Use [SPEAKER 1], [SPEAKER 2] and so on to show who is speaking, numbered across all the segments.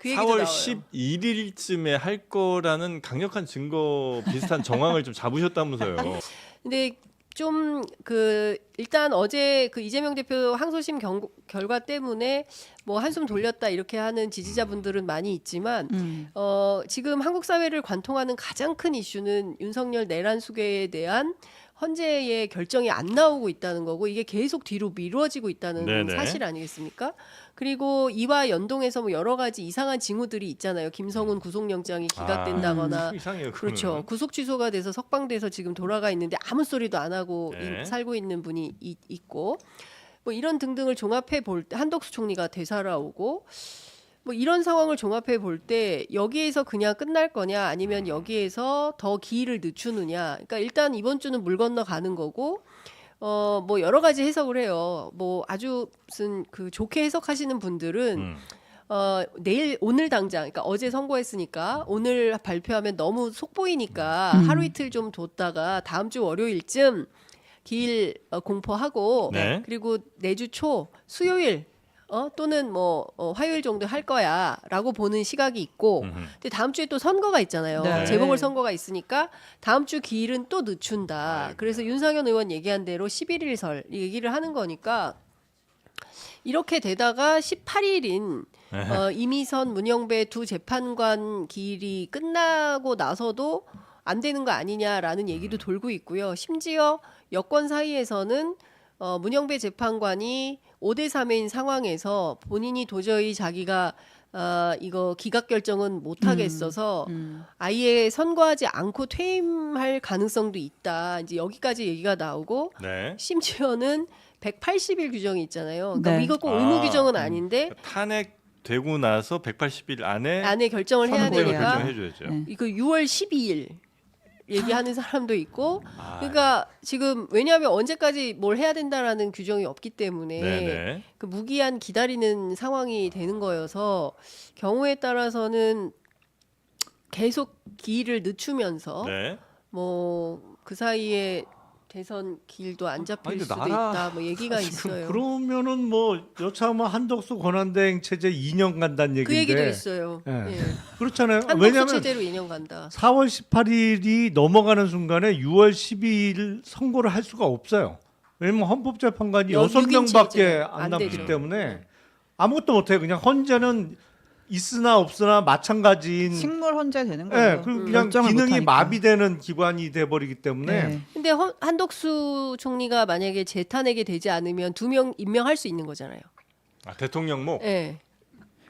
[SPEAKER 1] 그 얘기도
[SPEAKER 2] 4월
[SPEAKER 1] 나와요.
[SPEAKER 2] 11일쯤에 할 거라는 강력한 증거 비슷한 정황을 좀 잡으셨다면서요.
[SPEAKER 1] 근데 좀 그 일단 어제 그 이재명 대표 항소심 결과 때문에 뭐 한숨 돌렸다 이렇게 하는 지지자분들은 많이 있지만 지금 한국 사회를 관통하는 가장 큰 이슈는 윤석열 내란 수괴에 대한 헌재의 결정이 안 나오고 있다는 거고 이게 계속 뒤로 미뤄지고 있다는
[SPEAKER 2] 네네.
[SPEAKER 1] 사실 아니겠습니까? 그리고 이와 연동해서 뭐 여러 가지 이상한 징후들이 있잖아요. 김성훈 구속영장이 기각된다거나
[SPEAKER 2] 이상해요.
[SPEAKER 1] 그렇죠.
[SPEAKER 2] 그러면은.
[SPEAKER 1] 구속 취소가 돼서 석방돼서 지금 돌아가 있는데 아무 소리도 안 하고
[SPEAKER 2] 네.
[SPEAKER 1] 살고 있는 분이 있고 뭐 이런 등등을 종합해 볼 때 한덕수 총리가 되살아오고 뭐 이런 상황을 종합해 볼 때 여기에서 그냥 끝날 거냐 아니면 여기에서 더 기일을 늦추느냐. 그러니까 일단 이번 주는 물 건너 가는 거고 뭐 여러 가지 해석을 해요. 뭐 아주 무슨 그 좋게 해석하시는 분들은 내일 오늘 당장 그러니까 어제 선고했으니까 오늘 발표하면 너무 속보이니까 하루 이틀 좀 뒀다가 다음 주 월요일쯤 기일 공포하고
[SPEAKER 2] 네.
[SPEAKER 1] 그리고 내주 초 수요일 또는 뭐 화요일 정도 할 거야라고 보는 시각이 있고 근데 다음 주에 또 선거가 있잖아요.
[SPEAKER 3] 네.
[SPEAKER 1] 재보궐 선거가 있으니까 다음 주 기일은 또 늦춘다. 그래서 윤상현 의원 얘기한 대로 11일 설 얘기를 하는 거니까 이렇게 되다가 18일인 이미선 문영배 두 재판관 기일이 끝나고 나서도 안 되는 거 아니냐라는 얘기도 돌고 있고요. 심지어 여권 사이에서는 문영배 재판관이 5대 3인 상황에서 본인이 도저히 자기가 이거 기각 결정은 못 하겠어서 아예 선고하지 않고 퇴임할 가능성도 있다. 이제 여기까지 얘기가 나오고
[SPEAKER 2] 네.
[SPEAKER 1] 심지어는 180일 규정이 있잖아요. 그러니까
[SPEAKER 3] 네.
[SPEAKER 1] 이거 꼭 의무 규정은 아닌데
[SPEAKER 2] 탄핵 되고 나서 180일 안에
[SPEAKER 1] 결정을 해야
[SPEAKER 3] 선고를
[SPEAKER 1] 되니까
[SPEAKER 2] 결정해줘야죠.
[SPEAKER 3] 네.
[SPEAKER 1] 이거 6월 12일 얘기하는 사람도 있고
[SPEAKER 2] 아,
[SPEAKER 1] 그러니까 지금 왜냐하면 언제까지 뭘 해야 된다라는 규정이 없기 때문에
[SPEAKER 2] 네네.
[SPEAKER 1] 그 무기한 기다리는 상황이 되는 거여서 경우에 따라서는 계속 기일을 늦추면서
[SPEAKER 2] 네.
[SPEAKER 1] 뭐 그 사이에 대선 길도 안 잡힐
[SPEAKER 4] 아니, 근데
[SPEAKER 1] 수도
[SPEAKER 4] 나라
[SPEAKER 1] 있다 뭐 얘기가
[SPEAKER 4] 지금
[SPEAKER 1] 있어요.
[SPEAKER 4] 그러면은 뭐 여차하면 한덕수 권한대행 체제 2년 간다는 얘기인데
[SPEAKER 1] 그 얘기도 있어요.
[SPEAKER 4] 예.
[SPEAKER 1] 예.
[SPEAKER 4] 그렇잖아요.
[SPEAKER 1] 한국수
[SPEAKER 4] 왜냐하면
[SPEAKER 1] 체제로 2년 간다.
[SPEAKER 4] 4월 18일이 넘어가는 순간에 6월 12일 선고를 할 수가 없어요. 왜냐면 헌법재판관이
[SPEAKER 1] 여-
[SPEAKER 4] 6명밖에
[SPEAKER 1] 유기체제.
[SPEAKER 4] 안
[SPEAKER 1] 안
[SPEAKER 4] 남기
[SPEAKER 1] 되죠.
[SPEAKER 4] 때문에 아무것도 못해요. 그냥 헌재는 있으나 없으나 마찬가지인
[SPEAKER 3] 식물 헌재 되는
[SPEAKER 4] 예,
[SPEAKER 3] 거예요.
[SPEAKER 4] 그 그냥
[SPEAKER 3] 결정을
[SPEAKER 4] 기능이
[SPEAKER 3] 못하니까.
[SPEAKER 4] 마비되는 기관이 돼버리기 때문에
[SPEAKER 3] 네.
[SPEAKER 1] 근데 한덕수 총리가 만약에 재탄핵이 되지 않으면 2명 임명할 수 있는 거잖아요.
[SPEAKER 2] 아, 대통령목.
[SPEAKER 1] 예.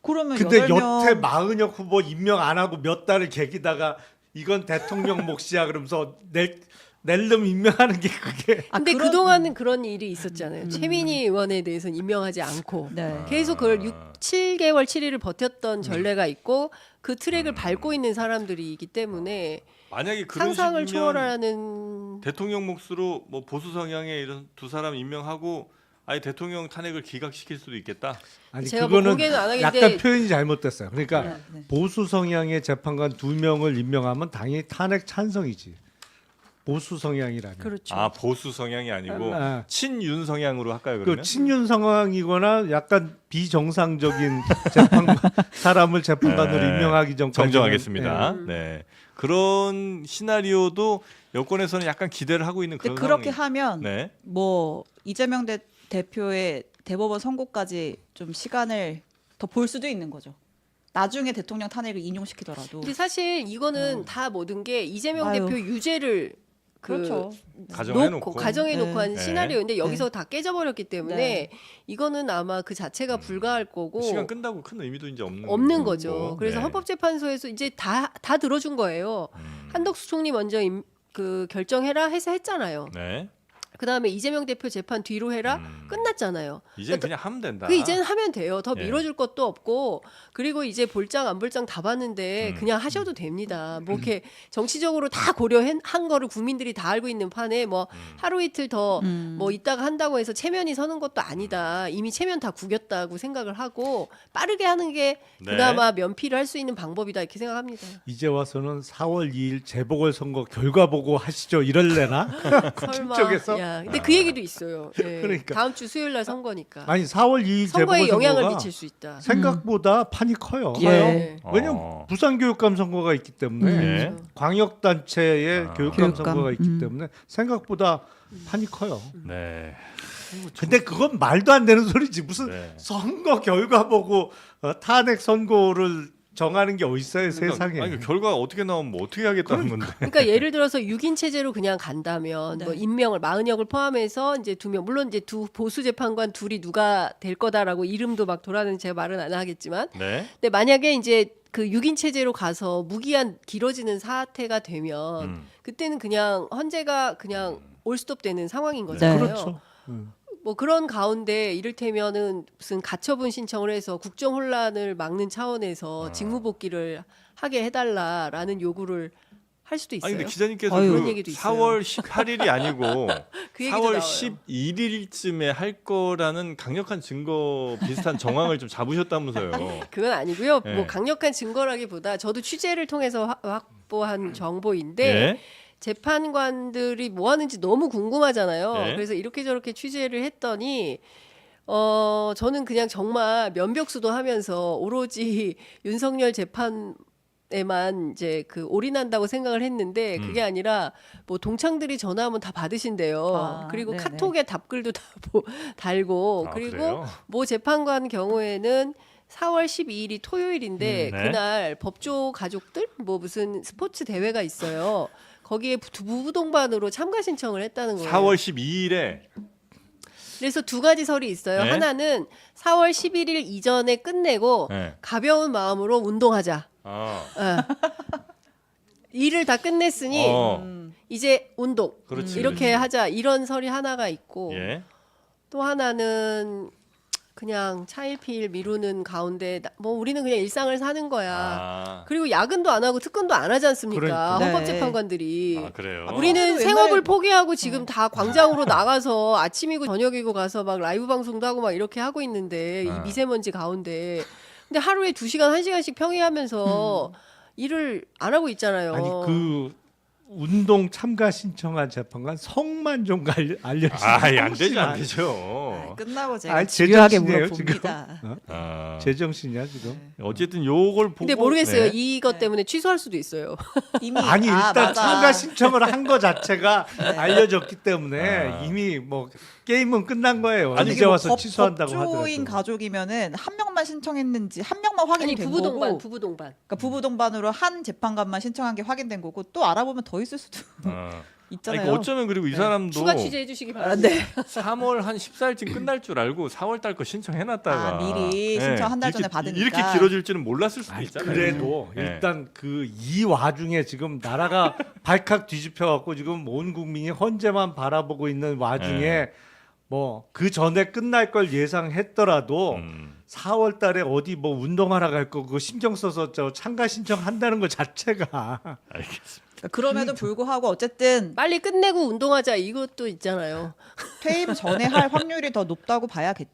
[SPEAKER 3] 그러면
[SPEAKER 4] 근데
[SPEAKER 3] 8명
[SPEAKER 4] 여태 마은혁 후보 임명 안 하고 몇 달을 계기다가 이건 대통령 몫이야 그러면서 낼름 임명하는 게 그게
[SPEAKER 1] 근데
[SPEAKER 3] 그런-
[SPEAKER 1] 그동안은 그런 일이 있었잖아요. 최민희 의원에 대해서는 임명하지 않고
[SPEAKER 3] 네.
[SPEAKER 1] 계속 그걸 7개월 7일을 버텼던 전례가 있고 그 트랙을 밟고 있는 사람들이 있기 때문에
[SPEAKER 2] 만약에 그런
[SPEAKER 1] 상상을
[SPEAKER 2] 식이면
[SPEAKER 1] 초월하는
[SPEAKER 2] 대통령 몫으로 뭐 보수 성향의 이런 두 사람 임명하고 아예 대통령 탄핵을 기각시킬 수도 있겠다.
[SPEAKER 4] 아니
[SPEAKER 1] 제가 뭐
[SPEAKER 4] 그거는
[SPEAKER 1] 공개는 안 하겠는데
[SPEAKER 4] 약간 표현이 잘못됐어요. 그러니까
[SPEAKER 3] 네, 네.
[SPEAKER 4] 보수 성향의 재판관 2명을 임명하면 당연히 탄핵 찬성이지. 보수 성향이라면.
[SPEAKER 1] 그렇죠.
[SPEAKER 2] 아 보수 성향이 아니고
[SPEAKER 4] 아.
[SPEAKER 2] 친윤 성향으로 할까요
[SPEAKER 4] 그
[SPEAKER 2] 그러면?
[SPEAKER 4] 친윤 상황이거나 약간 비정상적인 재판관 사람을 재판관으로
[SPEAKER 2] 네.
[SPEAKER 4] 임명하기 전까지
[SPEAKER 2] 정정하겠습니다. 네. 그런 시나리오도 여권에서는 약간 기대를 하고 있는
[SPEAKER 3] 근데
[SPEAKER 2] 그런
[SPEAKER 3] 그렇게
[SPEAKER 2] 상황이.
[SPEAKER 3] 하면
[SPEAKER 2] 네.
[SPEAKER 3] 뭐 이재명 대표의 대법원 선고까지 좀 시간을 더 볼 수도 있는 거죠. 나중에 대통령 탄핵을 인용시키더라도.
[SPEAKER 1] 근데 사실 이거는 다 모든 게 이재명
[SPEAKER 3] 아유.
[SPEAKER 1] 대표 유죄를
[SPEAKER 3] 그렇죠.
[SPEAKER 2] 가정해놓고.
[SPEAKER 1] 가정해놓고 한
[SPEAKER 2] 네.
[SPEAKER 1] 시나리오인데 여기서 다 깨져버렸기 때문에
[SPEAKER 3] 네.
[SPEAKER 1] 이거는 아마 그 자체가 불가할 거고
[SPEAKER 2] 시간 끈다고 큰 의미도 이제 없는
[SPEAKER 1] 없는 거죠.
[SPEAKER 2] 거고.
[SPEAKER 1] 그래서
[SPEAKER 2] 네.
[SPEAKER 1] 헌법재판소에서 이제 다 들어준 거예요. 한덕수 총리 먼저 그 결정해라 해서 했잖아요.
[SPEAKER 2] 네.
[SPEAKER 1] 그 다음에 이재명 대표 재판 뒤로 해라 끝났잖아요.
[SPEAKER 2] 이제 그냥 하면 된다.
[SPEAKER 1] 그 이제는 하면 돼요. 더
[SPEAKER 2] 예.
[SPEAKER 1] 밀어줄 것도 없고 그리고 이제 볼장 안 볼장 다 봤는데 그냥 하셔도 됩니다. 뭐 이렇게 정치적으로 다 고려한 거를 국민들이 다 알고 있는 판에 뭐 하루 이틀 더 뭐 이따가 한다고 해서 체면이 서는 것도 아니다. 이미 체면 다 구겼다고 생각을 하고 빠르게 하는 게
[SPEAKER 2] 네.
[SPEAKER 1] 그나마 면피를 할 수 있는 방법이다 이렇게 생각합니다.
[SPEAKER 4] 이제 와서는 4월 2일 재보궐선거 결과 보고 하시죠 이럴래나?
[SPEAKER 1] 설마
[SPEAKER 4] 쪽에서
[SPEAKER 1] 야, 근데 그 얘기도 있어요. 예.
[SPEAKER 4] 그러니까.
[SPEAKER 1] 다음 주 수요일 날 선거니까.
[SPEAKER 4] 아니 4월 2일
[SPEAKER 1] 선거에 영향을
[SPEAKER 4] 재보궐선거가
[SPEAKER 1] 미칠 수 있다.
[SPEAKER 4] 생각보다 판이 커요.
[SPEAKER 3] 예.
[SPEAKER 1] 네.
[SPEAKER 4] 왜냐면 부산교육감 선거가 있기 때문에
[SPEAKER 2] 네.
[SPEAKER 4] 광역단체의 교육감
[SPEAKER 3] 교육감.
[SPEAKER 4] 선거가 있기 때문에 생각보다 판이 커요.
[SPEAKER 2] 네.
[SPEAKER 4] 근데 그건 말도 안 되는 소리지. 무슨
[SPEAKER 2] 네.
[SPEAKER 4] 선거 결과 보고 탄핵 선고를 정하는 게 어디 있어요, 세상에.
[SPEAKER 2] 아니, 결과 어떻게 나오면 뭐 어떻게 하겠다는 건데.
[SPEAKER 1] 그러니까 예를 들어서 6인 체제로 그냥 간다면
[SPEAKER 3] 네.
[SPEAKER 1] 뭐 임명을 마은혁을 포함해서 이제 2명 물론 이제 두 보수 재판관 둘이 누가 될 거다라고 이름도 막 돌아다니는 제가 말은 안 하겠지만
[SPEAKER 2] 네.
[SPEAKER 1] 근데 만약에 이제 그 6인 체제로 가서 무기한 길어지는 사태가 되면 그때는 그냥 헌재가 그냥 올스톱 되는 상황인 거잖아요.
[SPEAKER 4] 그렇죠.
[SPEAKER 1] 뭐 그런 가운데 이를테면은 무슨 가처분 신청을 해서 국정 혼란을 막는 차원에서 직무 복귀를 하게 해달라라는 요구를 할 수도 있어요.
[SPEAKER 2] 아니 근데 기자님께서
[SPEAKER 3] 아유.
[SPEAKER 1] 그런
[SPEAKER 2] 그
[SPEAKER 1] 얘기도 있어요.
[SPEAKER 2] 4월 18일이 아니고
[SPEAKER 1] 그 얘기도
[SPEAKER 2] 4월
[SPEAKER 1] 나와요.
[SPEAKER 2] 11일쯤에 할 거라는 강력한 증거 비슷한 정황을 좀 잡으셨다면서요.
[SPEAKER 1] 그건 아니고요.
[SPEAKER 2] 네.
[SPEAKER 1] 뭐 강력한 증거라기보다 저도 취재를 통해서 확보한 정보인데
[SPEAKER 2] 예.
[SPEAKER 1] 재판관들이 뭐 하는지 너무 궁금하잖아요.
[SPEAKER 2] 네.
[SPEAKER 1] 그래서 이렇게 저렇게 취재를 했더니 저는 그냥 정말 면벽수도 하면서 오로지 윤석열 재판에만 이제 그 올인한다고 생각을 했는데 그게 아니라 뭐 동창들이 전화하면 다 받으신대요.
[SPEAKER 3] 아,
[SPEAKER 1] 그리고
[SPEAKER 3] 네네.
[SPEAKER 1] 카톡에 답글도 다 달고
[SPEAKER 2] 아,
[SPEAKER 1] 그리고
[SPEAKER 2] 그래요?
[SPEAKER 1] 모 재판관 경우에는 4월 12일이 토요일인데
[SPEAKER 2] 네.
[SPEAKER 1] 그날 법조 가족들 뭐 무슨 스포츠 대회가 있어요. 거기에 부부동반으로 참가 신청을 했다는 거예요.
[SPEAKER 2] 4월 12일에
[SPEAKER 1] 그래서 두 가지 설이 있어요.
[SPEAKER 2] 네.
[SPEAKER 1] 하나는 4월 11일 이전에 끝내고
[SPEAKER 2] 네.
[SPEAKER 1] 가벼운 마음으로 운동하자.
[SPEAKER 2] 아,
[SPEAKER 1] 일을 다 끝냈으니 이제 운동
[SPEAKER 2] 그렇지,
[SPEAKER 1] 이렇게
[SPEAKER 2] 그렇지.
[SPEAKER 1] 하자 이런 설이 하나가 있고
[SPEAKER 2] 예.
[SPEAKER 1] 또 하나는 그냥 차일피일 미루는 가운데 뭐 우리는 그냥 일상을 사는 거야.
[SPEAKER 2] 아,
[SPEAKER 1] 그리고 야근도 안 하고 특근도 안 하지 않습니까?
[SPEAKER 4] 그러니까.
[SPEAKER 3] 네.
[SPEAKER 1] 헌법재판관들이.
[SPEAKER 2] 아 그래요.
[SPEAKER 1] 우리는
[SPEAKER 3] 옛날에-
[SPEAKER 1] 생업을 포기하고 지금 다 광장으로 나가서 아침이고 저녁이고 가서 막 라이브 방송도 하고 막 이렇게 하고 있는데 이 미세먼지 가운데 근데 하루에 2시간 1시간씩 평이하면서 일을 안 하고 있잖아요.
[SPEAKER 4] 아니 그 운동 참가 신청한 재판관 성만 좀 알려주세요.
[SPEAKER 2] 아이, 안 되죠, 안 되죠.
[SPEAKER 3] 끝나고 제가
[SPEAKER 4] 아니,
[SPEAKER 3] 집요하게
[SPEAKER 4] 제정신이에요,
[SPEAKER 3] 물어봅니다.
[SPEAKER 2] 아,
[SPEAKER 4] 제정신이야 지금.
[SPEAKER 2] 어쨌든 요걸 보고.
[SPEAKER 1] 근데 모르겠어요.
[SPEAKER 2] 네.
[SPEAKER 1] 이것 때문에 취소할 수도 있어요.
[SPEAKER 3] 이미
[SPEAKER 4] 아니 일단
[SPEAKER 3] 맞아.
[SPEAKER 4] 참가 신청을 한 거 자체가 알려졌기 때문에
[SPEAKER 2] 아.
[SPEAKER 4] 이미 뭐 게임은 끝난 거예요.
[SPEAKER 2] 아니,
[SPEAKER 4] 이제 와서 취소한다고
[SPEAKER 3] 법조인
[SPEAKER 4] 하더라도.
[SPEAKER 3] 가족이면은 한 명만 신청했는지 한 명만 확인이
[SPEAKER 1] 아니
[SPEAKER 3] 된
[SPEAKER 1] 부부 동반,
[SPEAKER 3] 거고,
[SPEAKER 1] 부부 동반.
[SPEAKER 3] 그러니까 부부 동반으로 한 재판관만 신청한 게 확인된 거고 또 알아보면 더 있을 수도
[SPEAKER 2] 아니,
[SPEAKER 3] 있잖아요.
[SPEAKER 2] 그 어쩌면 그리고 이 사람도
[SPEAKER 1] 추가 취재해 주시기
[SPEAKER 3] 아,
[SPEAKER 1] 바랍니다.
[SPEAKER 3] 네.
[SPEAKER 2] 3월 한 14일쯤 끝날 줄 알고 4월 달 거 신청해놨다가
[SPEAKER 3] 아, 미리 신청 한달 전에 받으니까.
[SPEAKER 2] 이렇게 길어질지는 몰랐을 수도
[SPEAKER 4] 아니,
[SPEAKER 2] 있잖아요.
[SPEAKER 4] 그래도
[SPEAKER 2] 네.
[SPEAKER 4] 일단 그 이 와중에 지금 나라가 발칵 뒤집혀 갖고 지금 온 국민이 헌재만 바라보고 있는 와중에
[SPEAKER 2] 네.
[SPEAKER 4] 뭐 그 전에 끝날 걸 예상했더라도 4월 달에 어디 뭐 운동하러 갈 거 그거 신경 써서 저 참가 신청한다는 것 자체가
[SPEAKER 2] 알겠습니다.
[SPEAKER 3] 그러니까 그럼에도 불구하고 어쨌든
[SPEAKER 1] 빨리 끝내고 운동하자 이것도 있잖아요.
[SPEAKER 3] 퇴임 전에 할 확률이 더 높다고 봐야겠죠.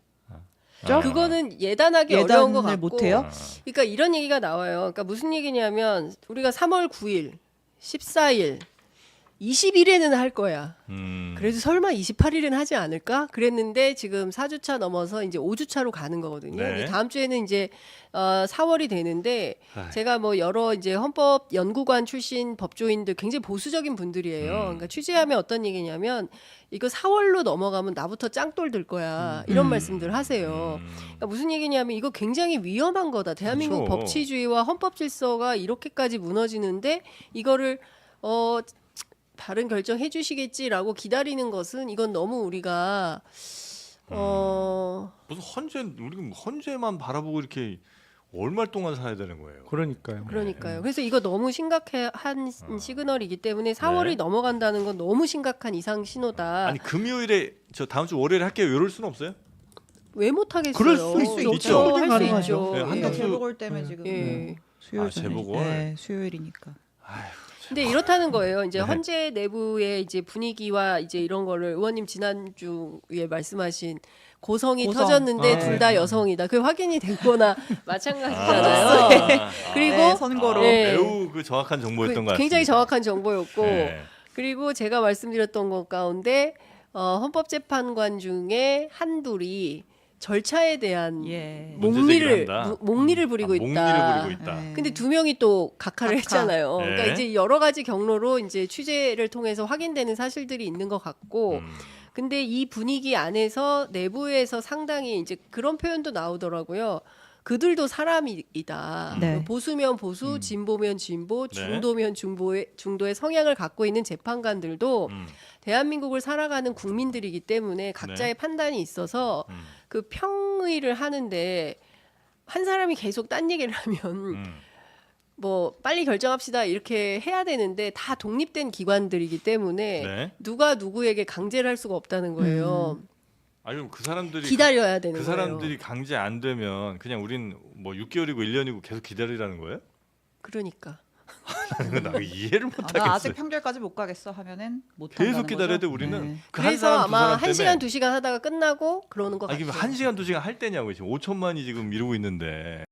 [SPEAKER 1] 그거는 예단하기 어려운 것
[SPEAKER 3] 예단을
[SPEAKER 1] 같고.
[SPEAKER 3] 못해요?
[SPEAKER 1] 그러니까 이런 얘기가 나와요. 그러니까 무슨 얘기냐면 우리가 3월 9일, 14일, 20일에는 할 거야. 그래도 설마 28일은 하지 않을까? 그랬는데 지금 4주차 넘어서 이제 5주차로 가는 거거든요.
[SPEAKER 2] 네.
[SPEAKER 1] 다음 주에는 이제 4월이 되는데
[SPEAKER 2] 아휴.
[SPEAKER 1] 제가 뭐 여러 이제 헌법 연구관 출신 법조인들 굉장히 보수적인 분들이에요. 그러니까 취재하면 어떤 얘기냐면 이거 4월로 넘어가면 나부터 짱돌 들 거야. 이런 말씀들 하세요. 그러니까 무슨 얘기냐면 이거 굉장히 위험한 거다. 대한민국
[SPEAKER 2] 그렇죠.
[SPEAKER 1] 법치주의와 헌법 질서가 이렇게까지 무너지는데 이거를 바른 결정해 주시겠지라고 기다리는 것은 이건 너무 우리가
[SPEAKER 2] 무슨 헌재 우리 헌재만 바라보고 이렇게 얼마 동안 살아야 되는 거예요.
[SPEAKER 4] 그러니까요.
[SPEAKER 1] 그러니까요. 그래서 이거 너무 심각한 시그널이기 때문에 4월이
[SPEAKER 2] 네.
[SPEAKER 1] 넘어간다는 건 너무 심각한 이상 신호다.
[SPEAKER 2] 아니 금요일에 저 다음 주 월요일에 할게요. 이럴 수는 없어요?
[SPEAKER 1] 왜 못하겠어요?
[SPEAKER 4] 그럴 수
[SPEAKER 3] 있죠.
[SPEAKER 2] 있죠.
[SPEAKER 1] 할 수
[SPEAKER 4] 가능하죠.
[SPEAKER 1] 있죠.
[SPEAKER 2] 네, 한
[SPEAKER 1] 예.
[SPEAKER 2] 달씩
[SPEAKER 3] 재보궐 때문에 지금
[SPEAKER 1] 예.
[SPEAKER 3] 수요일
[SPEAKER 2] 아,
[SPEAKER 3] 전에
[SPEAKER 2] 재보궐?
[SPEAKER 3] 네, 수요일이니까.
[SPEAKER 1] 근데 이렇다는 거예요. 이제
[SPEAKER 2] 네.
[SPEAKER 1] 헌재 내부의 이제 분위기와 이제 이런 거를 의원님 지난주에 말씀하신 고성이
[SPEAKER 3] 고성.
[SPEAKER 1] 터졌는데
[SPEAKER 4] 아,
[SPEAKER 1] 둘 다
[SPEAKER 4] 네.
[SPEAKER 1] 여성이다. 그 확인이 된 거나 마찬가지잖아요. 그리고
[SPEAKER 3] 네, 선거로
[SPEAKER 1] 네.
[SPEAKER 2] 매우 그 정확한 정보였던 것 같습니다.
[SPEAKER 1] 굉장히 정확한 정보였고
[SPEAKER 2] 네.
[SPEAKER 1] 그리고 제가 말씀드렸던 것 가운데 헌법재판관 중에 한둘이 절차에 대한
[SPEAKER 3] 예.
[SPEAKER 2] 문제 제기를 한다.
[SPEAKER 1] 목리를 부리고 있다.
[SPEAKER 2] 목리를 부리고 있다.
[SPEAKER 3] 네.
[SPEAKER 1] 근데 두 명이 또 각하를
[SPEAKER 3] 각하.
[SPEAKER 1] 했잖아요.
[SPEAKER 2] 네.
[SPEAKER 1] 그러니까 이제 여러 가지 경로로 이제 취재를 통해서 확인되는 사실들이 있는 것 같고, 근데 이 분위기 안에서 내부에서 상당히 이제 그런 표현도 나오더라고요. 그들도 사람이다.
[SPEAKER 3] 네.
[SPEAKER 1] 보수면 보수, 진보면 진보,
[SPEAKER 2] 네.
[SPEAKER 1] 중도면 중도의 성향을 갖고 있는 재판관들도 대한민국을 살아가는 국민들이기 때문에 각자의 판단이 있어서 그 평의를 하는데 한 사람이 계속 딴 얘기를 하면 뭐 빨리 결정합시다 이렇게 해야 되는데 다 독립된 기관들이기 때문에
[SPEAKER 2] 네.
[SPEAKER 1] 누가 누구에게 강제를 할 수가 없다는 거예요.
[SPEAKER 2] 아니 그럼 그 사람들이
[SPEAKER 1] 기다려야 되는
[SPEAKER 2] 그
[SPEAKER 1] 거예요.
[SPEAKER 2] 사람들이 강제 안 되면 그냥 우린 뭐 6개월이고 1년이고 계속 기다리라는 거예요?
[SPEAKER 1] 그러니까
[SPEAKER 2] 나 이해를 못
[SPEAKER 3] 나 아직
[SPEAKER 2] 하겠어.
[SPEAKER 3] 판결까지 못 가겠어 하면은 못
[SPEAKER 2] 계속
[SPEAKER 3] 한다는
[SPEAKER 2] 기다려야 돼
[SPEAKER 3] 거죠?
[SPEAKER 2] 우리는.
[SPEAKER 3] 네.
[SPEAKER 2] 그 한
[SPEAKER 1] 그래서
[SPEAKER 2] 사람 두
[SPEAKER 1] 아마
[SPEAKER 2] 사람 때문에.
[SPEAKER 1] 1시간 2시간 하다가 끝나고 그러는 것
[SPEAKER 2] 아니
[SPEAKER 1] 같아요.
[SPEAKER 2] 그럼 1시간 2시간 할 때냐고 지금 5천만이 지금 이러고 있는데.